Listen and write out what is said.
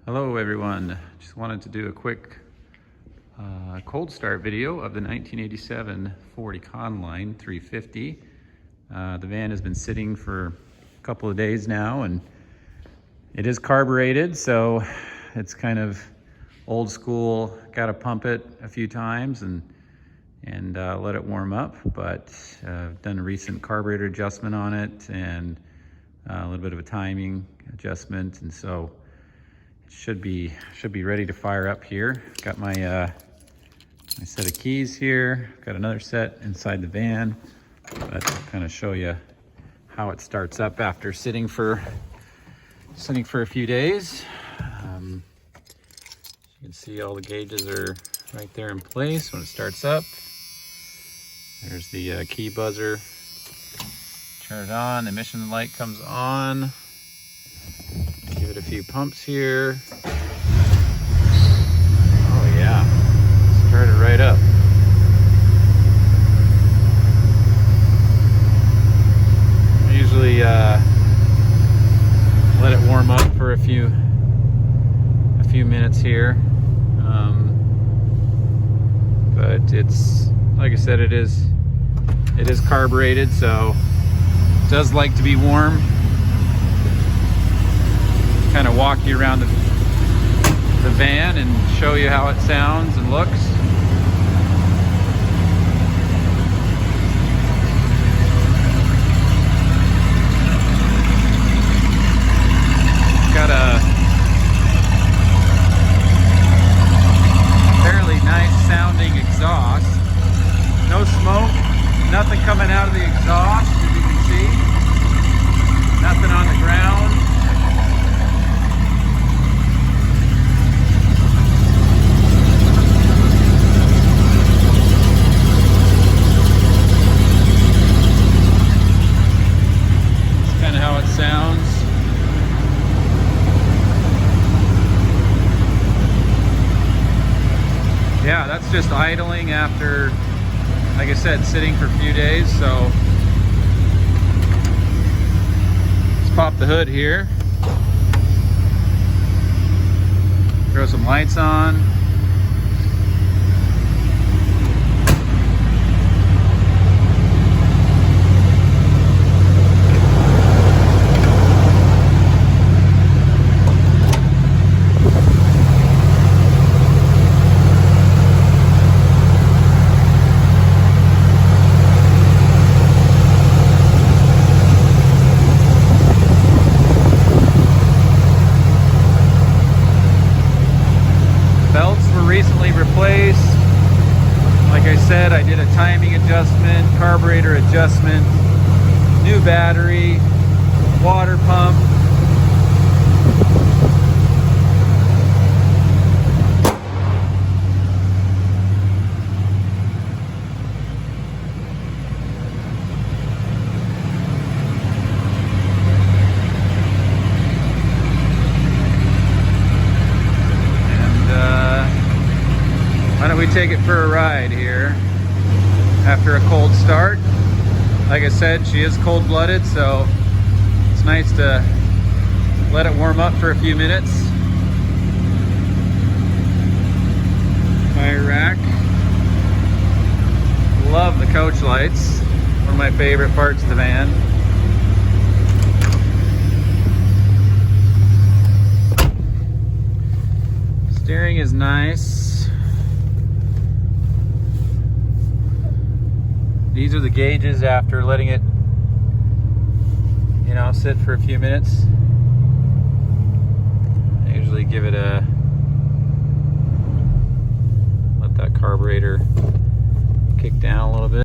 Hello everyone, just wanted to do a quick cold start video of the 1987 Ford Econoline 350. The van has been sitting for a couple of days now and it is carbureted, so it's kind of old school. Got to pump it a few times and let it warm up, but I've done a recent carburetor adjustment on it and a little bit of a timing adjustment, and so it should be ready to fire up here. Got my my set of keys here. Got another set inside the van, but I'll kind of show you how it starts up after sitting for a few days. You can see all the gauges are right there in place when it starts up. There's the key buzzer. Turn it on, the emission light comes on. Give it a few pumps here. Oh yeah, start it right up. I usually let it warm up for a few minutes here, but it's, like I said, it is carbureted, so it does like to be warm. Kind of walk you around the van and show you how it sounds and looks. Got a fairly nice sounding exhaust. No smoke, nothing coming out of the exhaust, as you can see. Nothing on the ground. Yeah, that's just idling after, like I said, sitting for a few days. So let's pop the hood here, throw some lights on. Belts were recently replaced. Like I said, I did a timing adjustment, carburetor adjustment, new battery, water pump. Why don't we take it for a ride here after a cold start? Like I said, she is cold-blooded, so it's nice to let it warm up for a few minutes. Fire rack. Love the coach lights. One of my favorite parts of the van. Steering is nice. These are the gauges after letting it, sit for a few minutes. I usually give it let that carburetor kick down a little bit.